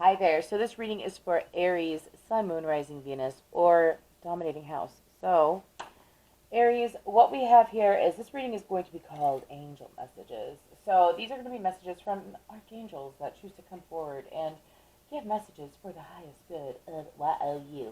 Hi there. So this reading is for Aries, Sun, Moon, Rising, Venus, or Dominating House. So, Aries, what we have here is this reading is going to be called Angel Messages. So these are going to be messages from archangels that choose to come forward and give messages for the highest good of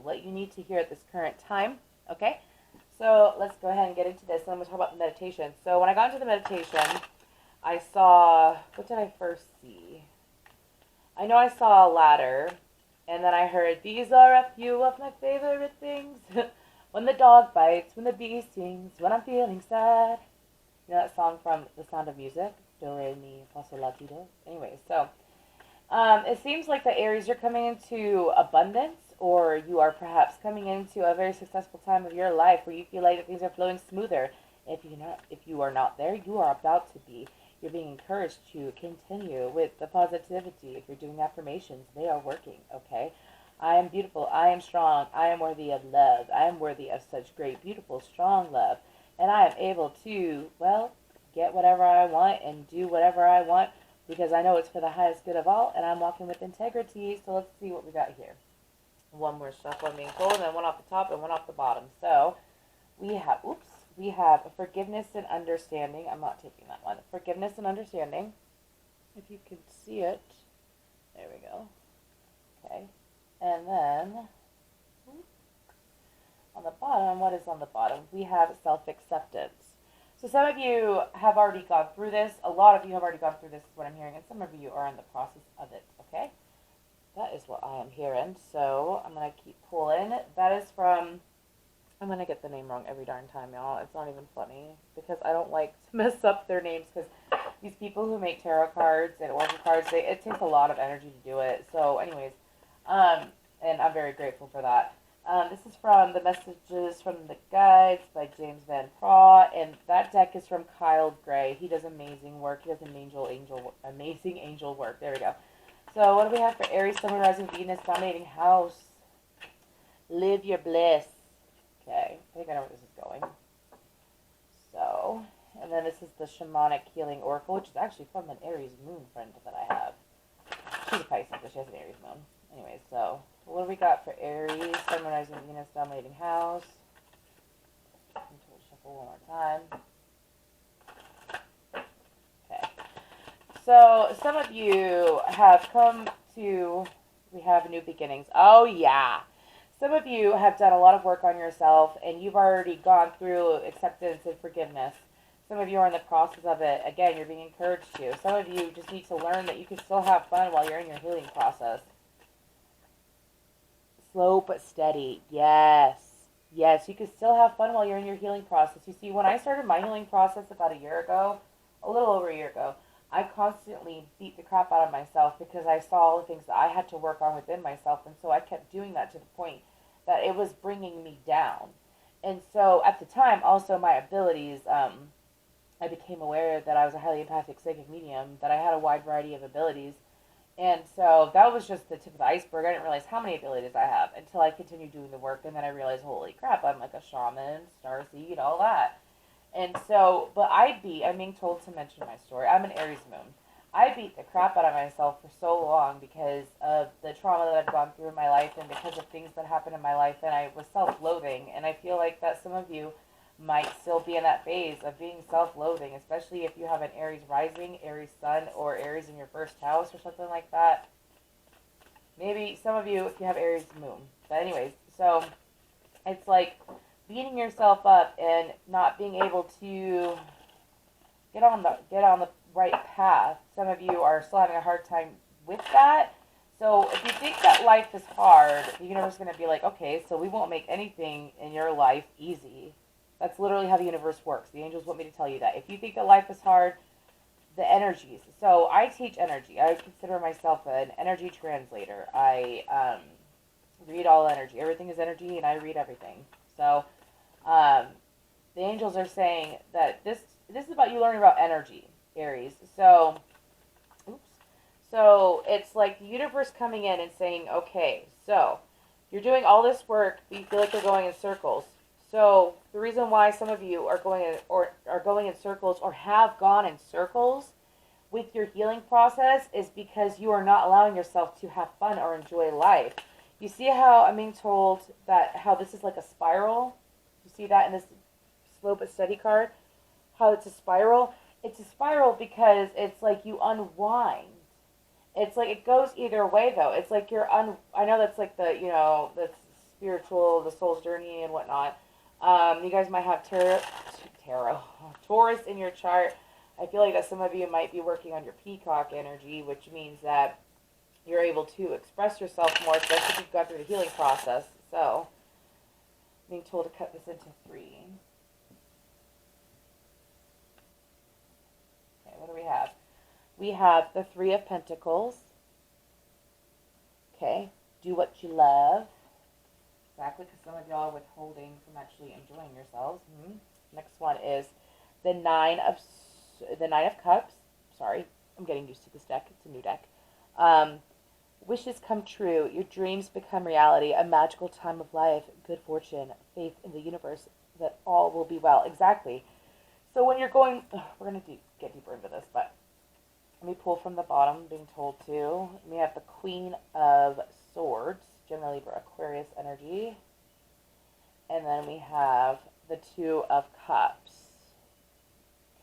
what you need to hear at this current time. Okay? So let's go ahead and get into this. And I'm going to talk about the meditation. So when I got into the meditation, I saw, what did I first see? I know I saw a ladder, and then I heard, "These are a few of my favorite things." When the dog bites, when the bee stings, when I'm feeling sad. You know that song from The Sound of Music? Do, re, mi, fa, sol, la, ti, do. Anyway, so it seems like the Aries, you're coming into abundance, or you are perhaps coming into a very successful time of your life where you feel like that things are flowing smoother. If you are not there, you are about to be. You're being encouraged to continue with the positivity. If you're doing affirmations, they are working, okay? I am beautiful. I am strong. I am worthy of love. I am worthy of such great, beautiful, strong love. And I am able to, well, get whatever I want and do whatever I want because I know it's for the highest good of all, and I'm walking with integrity. So let's see what we got here. One more shuffle I'm being told, and then one off the top and one off the bottom. So we have forgiveness and understanding. I'm not taking that one. Forgiveness and understanding. If you can see it. There we go. Okay. And then on the bottom, what is on the bottom? We have self-acceptance. So some of you have already gone through this. A lot of you have already gone through this, is what I'm hearing, and some of you are in the process of it, okay? That is what I am hearing. So I'm going to keep pulling. That is from, I'm going to get the name wrong every darn time, y'all. It's not even funny because I don't like to mess up their names because these people who make tarot cards and oracle cards, it takes a lot of energy to do it. So anyways, and I'm very grateful for that. This is from the Messages from the Guides by James Van Praagh, and that deck is from Kyle Gray. He does amazing work. He does amazing angel work. There we go. So what do we have for Aries, Sun, Rising, Venus, Dominating House? Live your bliss. Okay, I think I know where this is going. So, and then this is the Shamanic Healing Oracle, which is actually from an Aries moon friend that I have. She's a Pisces, but she has an Aries moon. Anyway, so what do we got for Aries, Sun, Rising, Venus, Dominating House? We'll shuffle one more time. Okay. So some of you have come to, we have new beginnings. Oh yeah. Some of you have done a lot of work on yourself and you've already gone through acceptance and forgiveness. Some of you are in the process of it. Again, you're being encouraged to. Some of you just need to learn that you can still have fun while you're in your healing process. Slow but steady. Yes. Yes, you can still have fun while you're in your healing process. You see, when I started my healing process about a year ago, a little over a year ago, I constantly beat the crap out of myself because I saw all the things that I had to work on within myself. And so I kept doing that to the point that it was bringing me down. And so at the time, also my abilities, I became aware that I was a highly empathic psychic medium, that I had a wide variety of abilities. And so that was just the tip of the iceberg. I didn't realize how many abilities I have until I continued doing the work. And then I realized, holy crap, I'm like a shaman, starseed, all that. And so, but I'm being told to mention my story. I'm an Aries moon. I beat the crap out of myself for so long because of the trauma that I've gone through in my life and because of things that happened in my life. And I was self-loathing. And I feel like that some of you might still be in that phase of being self-loathing, especially if you have an Aries rising, Aries sun, or Aries in your first house or something like that. Maybe some of you, if you have Aries moon. But anyways, so it's like beating yourself up and not being able to get on the right path. Some of you are still having a hard time with that. So if you think that life is hard, the universe is going to be like, okay, so we won't make anything in your life easy. That's literally how the universe works. The angels want me to tell you that. If you think that life is hard, the energies. So I teach energy. I consider myself an energy translator. I read all energy. Everything is energy, and I read everything. So the angels are saying that this is about you learning about energy, Aries. So, so it's like the universe coming in and saying, okay, so you're doing all this work, but you feel like you're going in circles. So the reason why some of you are going in circles or have gone in circles with your healing process is because you are not allowing yourself to have fun or enjoy life. You see how I'm being told that how this is like a spiral? You see that in this slow but steady card? How it's a spiral? It's a spiral because it's like you unwind. It's like it goes either way though. It's like I know that's like the, that's spiritual, the soul's journey and whatnot. You guys might have tarot, Taurus in your chart. I feel like that some of you might be working on your peacock energy, which means that you're able to express yourself more, especially if you've gone through the healing process. So, I'm being told to cut this into 3. Okay, what do we have? We have the 3 of Pentacles. Okay, do what you love. Exactly, because some of y'all are withholding from actually enjoying yourselves. Next one is the 9 of Cups. Sorry, I'm getting used to this deck. It's a new deck. Wishes come true. Your dreams become reality. A magical time of life. Good fortune. Faith in the universe that all will be well. Exactly. So when you're going, we're going to get deeper into this, but let me pull from the bottom, being told to. We have the Queen of Swords, generally for Aquarius energy. And then we have the 2 of Cups.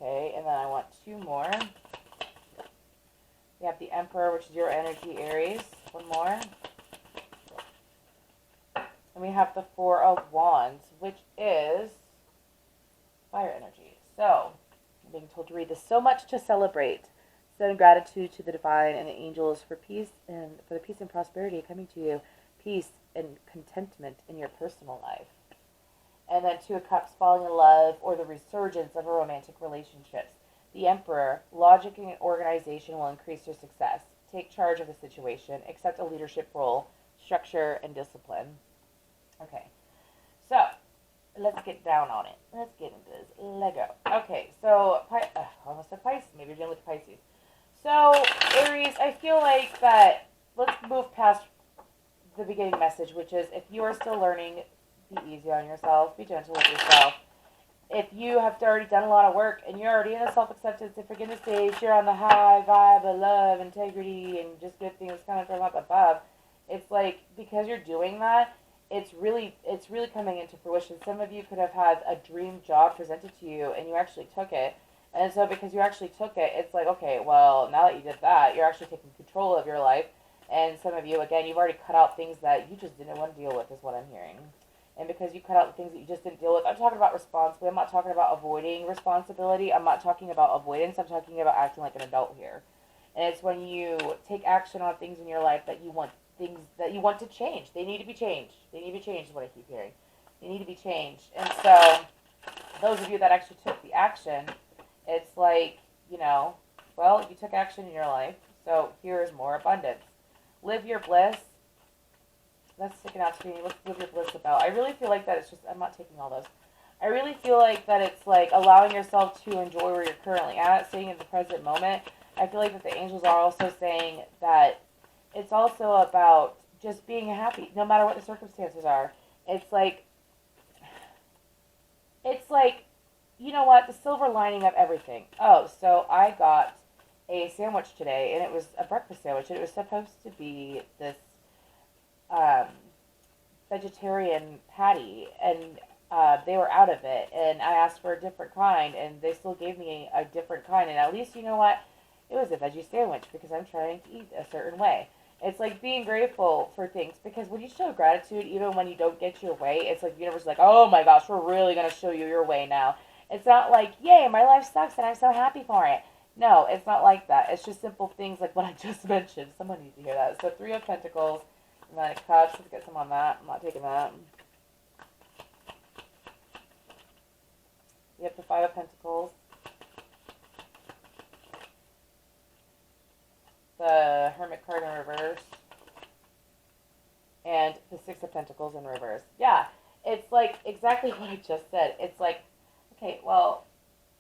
Okay, and then I want 2 more. We have the Emperor, which is your energy, Aries. 1 more. And we have the 4 of Wands, which is fire energy. So, I'm being told to read this. So much to celebrate. Send gratitude to the divine and the angels for peace and for the peace and prosperity coming to you. Peace and contentment in your personal life. And then 2 of Cups, falling in love or the resurgence of a romantic relationships. The Emperor, logic and organization will increase your success. Take charge of the situation. Accept a leadership role, structure, and discipline. Okay, so let's get down on it. Let's get into this. Lego. Okay, so almost said Pisces. Maybe you're dealing with Pisces. So Aries, I feel like that. Let's move past the beginning message, which is if you are still learning, be easy on yourself. Be gentle with yourself. If you have already done a lot of work and you're already in a self-acceptance and forgiveness stage, you're on the high vibe of love, integrity, and just good things coming from up above, it's like because you're doing that, it's really coming into fruition. Some of you could have had a dream job presented to you and you actually took it. And so because you actually took it, it's like, okay, well, now that you did that, you're actually taking control of your life. And some of you, again, you've already cut out things that you just didn't want to deal with is what I'm hearing. And because you cut out the things that you just didn't deal with, I'm talking about responsibility. I'm not talking about avoiding responsibility. I'm not talking about avoidance. I'm talking about acting like an adult here. And it's when you take action on things in your life that you want to change. They need to be changed. They need to be changed is what I keep hearing. They need to be changed. And so those of you that actually took the action, it's like, well, you took action in your life. So here is more abundance. Live your bliss. That's sticking out to me. What's live your bliss about? I really feel like that it's just, I'm not taking all those. I really feel like that it's like allowing yourself to enjoy where you're currently at, staying in the present moment. I feel like that the angels are also saying that it's also about just being happy, no matter what the circumstances are. It's like, you know what, the silver lining of everything. Oh, so I got a sandwich today, and it was a breakfast sandwich, and it was supposed to be this vegetarian patty, and they were out of it, and I asked for a different kind, and they still gave me a different kind, and at least, you know what, it was a veggie sandwich, because I'm trying to eat a certain way. It's like being grateful for things, because when you show gratitude, even when you don't get your way, it's like the universe is like, oh my gosh, we're really going to show you your way now. It's not like, yay, my life sucks, and I'm so happy for it. No, it's not like that. It's just simple things like what I just mentioned. Someone needs to hear that. So 3 of Pentacles, 9 of Cups. Let's get some on that. I'm not taking that. You have the 5 of Pentacles. The Hermit card in reverse. And the 6 of Pentacles in reverse. Yeah, it's like exactly what I just said. It's like, okay, well,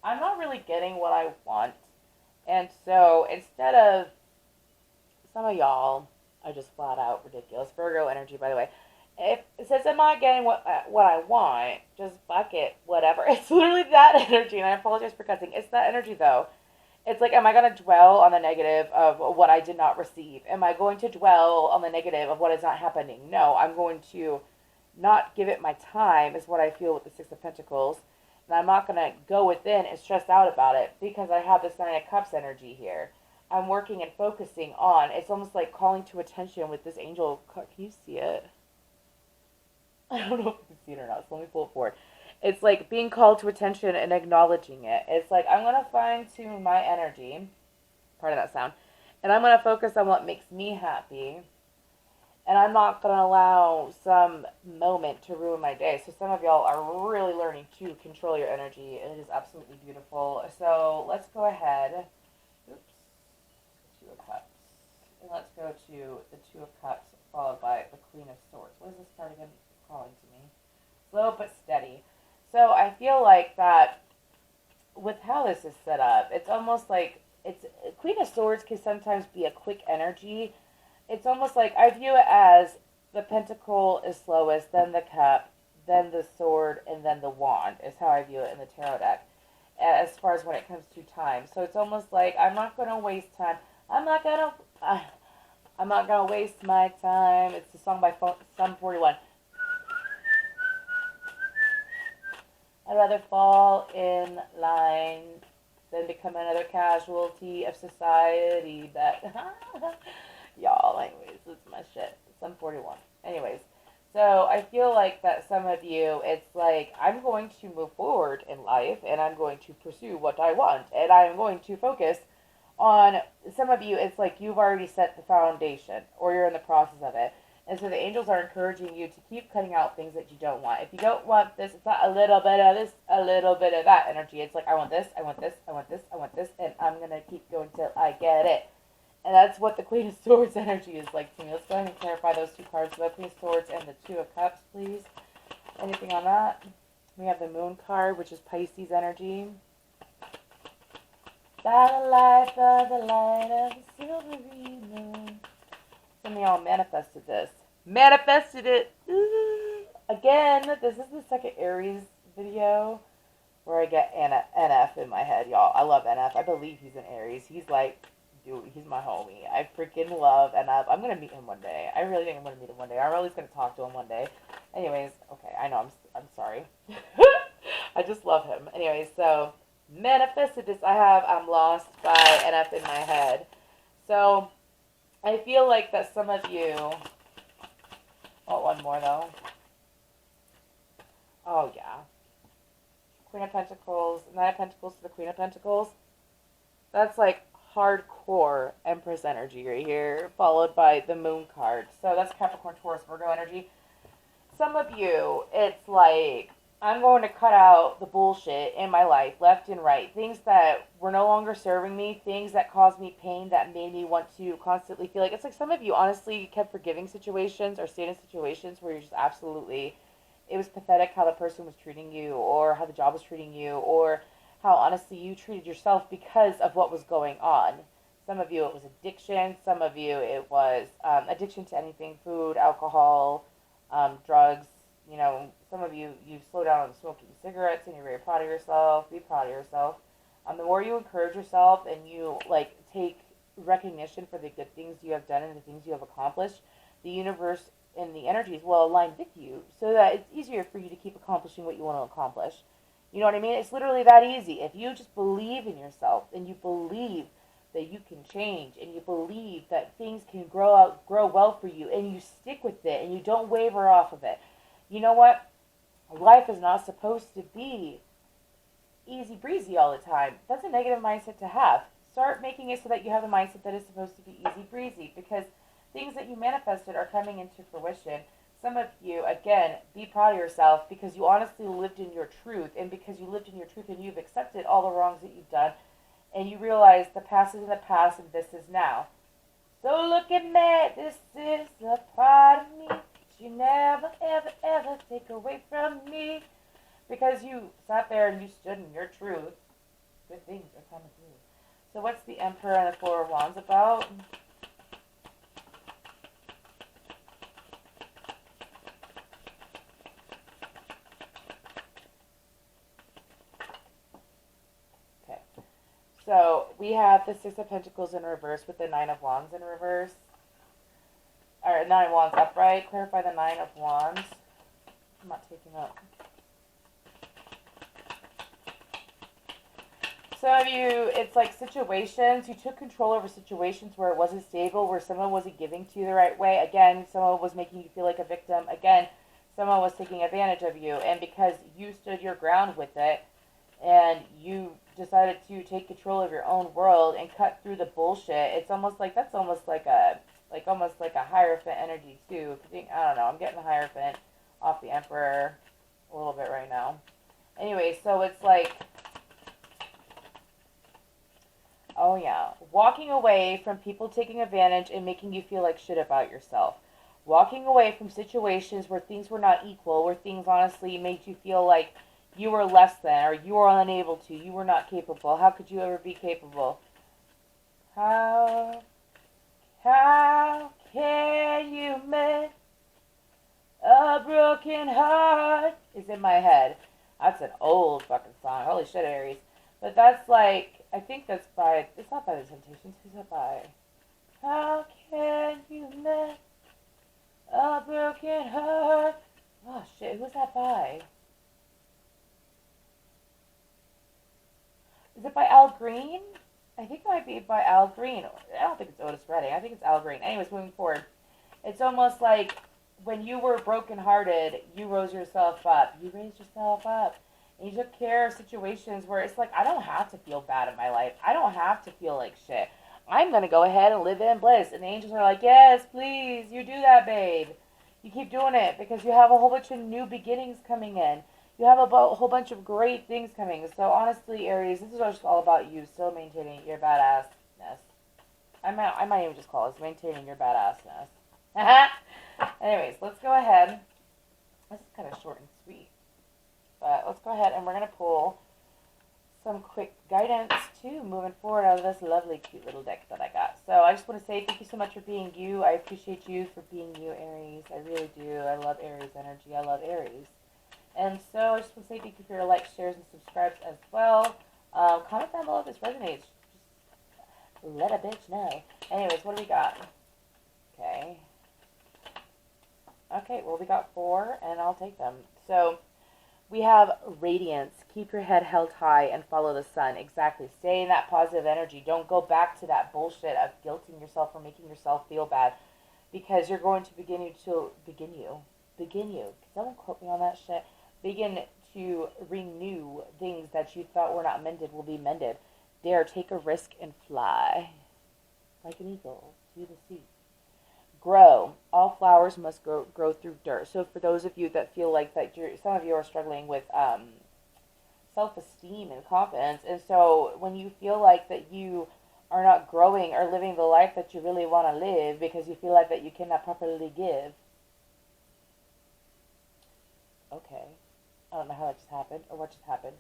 I'm not really getting what I want. And so instead of, some of y'all are just flat out ridiculous. Virgo energy, by the way. If it says I'm not getting what I want, just fuck it, whatever. It's literally that energy, and I apologize for cussing. It's that energy, though. It's like, am I going to dwell on the negative of what I did not receive? Am I going to dwell on the negative of what is not happening? No, I'm going to not give it my time, is what I feel with the Six of Pentacles. And I'm not going to go within and stress out about it because I have this Nine of Cups energy here. I'm working and focusing on, it's almost like calling to attention with this angel. Can you see it? I don't know if you can see it or not, so let me pull it forward. It's like being called to attention and acknowledging it. It's like, I'm going to fine tune my energy, part of that sound, and I'm going to focus on what makes me happy. And I'm not going to allow some moment to ruin my day. So some of y'all are really learning to control your energy, and it is absolutely beautiful. So let's go ahead. Oops. Two of Cups. And let's go to the Two of Cups, followed by the Queen of Swords. What is this card again calling to me? Slow but steady. So I feel like that with how this is set up, it's almost like it's Queen of Swords can sometimes be a quick energy. It's almost like I view it as the pentacle is slowest, then the cup, then the sword, and then the wand is how I view it in the tarot deck as far as when it comes to time. So it's almost like I'm not going to waste time. I'm not going to waste my time. It's a song by Sum 41. I'd rather fall in line than become another casualty of society that... Y'all, anyways, this is my shit. Sum 41. Anyways, so I feel like that some of you, it's like, I'm going to move forward in life, and I'm going to pursue what I want, and I'm going to focus on, some of you, it's like you've already set the foundation, or you're in the process of it. And so the angels are encouraging you to keep cutting out things that you don't want. If you don't want this, it's not a little bit of this, a little bit of that energy. It's like, I want this, I want this, I want this, I want this, and I'm going to keep going till I get it. And that's what the Queen of Swords energy is like to me. Let's go ahead and clarify those two cards. The Queen of Swords and the Two of Cups, please. Anything on that? We have the Moon card, which is Pisces energy. By the light of the silvery moon. Some of y'all manifested this. Manifested it. Ooh. Again, this is the second Aries video where I get NF in my head, y'all. I love NF. I believe he's an Aries. He's like... Dude, he's my homie. I freaking love NF. I'm going to meet him one day. I really think I'm going to meet him one day. I'm at least going to talk to him one day. Anyways, okay, I know, I'm sorry. I just love him. Anyways, so, manifested this. I'm lost by NF in my head. So, I feel like that some of you... Oh, one more, though. Oh, yeah. Queen of Pentacles. Nine of Pentacles to the Queen of Pentacles. That's like hardcore Empress energy right here, followed by the Moon card. So that's Capricorn, Taurus, Virgo energy. Some of you, it's like, I'm going to cut out the bullshit in my life, left and right. Things that were no longer serving me, things that caused me pain, that made me want to constantly feel like, it's like some of you honestly kept forgiving situations or stayed in situations where you're just absolutely, it was pathetic how the person was treating you, or how the job was treating you, or how honestly you treated yourself because of what was going on. Some of you it was addiction. Some of you it was addiction to anything, food, alcohol, drugs. You know, some of you slow down on smoking cigarettes and you're very proud of yourself. Be proud of yourself. The more you encourage yourself and you like take recognition for the good things you have done and the things you have accomplished, the universe and the energies will align with you so that it's easier for you to keep accomplishing what you want to accomplish. You know what I mean? It's literally that easy. If you just believe in yourself and you believe that you can change and you believe that things can grow well for you and you stick with it and you don't waver off of it. You know what? Life is not supposed to be easy breezy all the time. That's a negative mindset to have. Start making it so that you have a mindset that is supposed to be easy breezy, because things that you manifested are coming into fruition. Some of you, again, be proud of yourself because you honestly lived in your truth, and because you lived in your truth and you've accepted all the wrongs that you've done, and you realize the past is in the past and this is now. So look at me, this is a part of me that you never, ever, ever take away from me. Because you sat there and you stood in your truth, good things are coming through. So what's the Emperor and the Four of Wands about? So we have the Six of Pentacles in reverse with the Nine of Wands in reverse. Or Nine of Wands upright. Clarify the Nine of Wands. I'm not taking up. Some of you, it's like situations. You took control over situations where it wasn't stable, where someone wasn't giving to you the right way. Again, someone was making you feel like a victim. Again, someone was taking advantage of you. And because you stood your ground with it, and you decided to take control of your own world and cut through the bullshit, it's almost like, that's almost like a, almost like a Hierophant energy too. I don't know, I'm getting the Hierophant off the Emperor a little bit right now. Anyway, so it's like, oh yeah, walking away from people taking advantage and making you feel like shit about yourself. Walking away from situations where things were not equal, where things honestly made you feel like you were less than, or you were unable to, you were not capable. How could you ever be capable? How can you mend a broken heart? Is in my head. That's an old fucking song. Holy shit, Aries. But that's like, I think that's by, it's not by the Temptations. Who's that by? How can you mend a broken heart? Oh shit, who's that by? Is it by Al Green? I think it might be by Al Green. I don't think it's Otis Redding. I think it's Al Green. Anyways, moving forward. It's almost like when you were brokenhearted, you rose yourself up. You raised yourself up. And you took care of situations where it's like, I don't have to feel bad in my life. I don't have to feel like shit. I'm going to go ahead and live in bliss. And the angels are like, yes, please, you do that, babe. You keep doing it because you have a whole bunch of new beginnings coming in. You have a whole bunch of great things coming. So honestly, Aries, this is just all about you still maintaining your badassness. I might even just call this maintaining your badassness. Anyways, let's go ahead. This is kind of short and sweet. But let's go ahead and we're going to pull some quick guidance too moving forward out of this lovely cute little deck that I got. So I just want to say thank you so much for being you. I appreciate you for being you, Aries. I really do. I love Aries energy. I love Aries. And so I just want to say thank you for your likes, shares, and subscribes as well. Comment down below if this resonates. Just let a bitch know. Anyways, what do we got? Okay. Okay, well, we got 4, and I'll take them. So we have radiance. Keep your head held high and follow the sun. Exactly. Stay in that positive energy. Don't go back to that bullshit of guilting yourself or making yourself feel bad, because you're going to begin you. Someone quote me on that shit. Begin to renew things that you thought were not mended will be mended. Dare, take a risk and fly like an eagle to the sea. Grow. All flowers must grow through dirt. So for those of you that feel like that, some of you are struggling with self-esteem and confidence, and so when you feel like that you are not growing or living the life that you really want to live because you feel like that you cannot properly give. Okay. I don't know how that just happened or what just happened.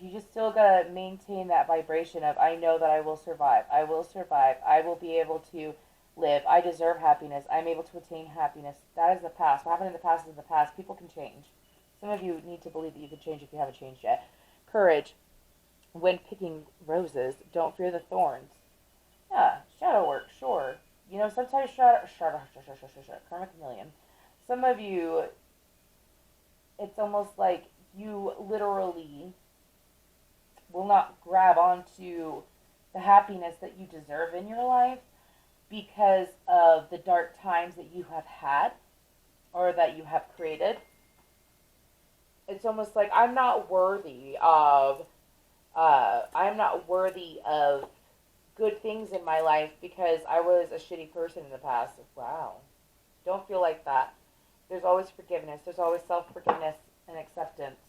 You just still gotta maintain that vibration of, I know that I will survive. I will survive. I will be able to live. I deserve happiness. I'm able to attain happiness. That is the past. What happened in the past is the past. People can change. Some of you need to believe that you can change if you haven't changed yet. Courage. When picking roses, don't fear the thorns. Yeah, shadow work, sure. You know, sometimes karmic chameleon. Some of you, it's almost like you literally will not grab onto the happiness that you deserve in your life because of the dark times that you have had or that you have created. It's almost like I'm not worthy of good things in my life because I was a shitty person in the past. Wow. Don't feel like that. There's always forgiveness. There's always self-forgiveness and acceptance.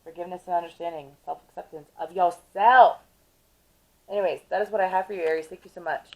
Forgiveness and understanding. Self-acceptance of yourself. Anyways, that is what I have for you, Aries. Thank you so much.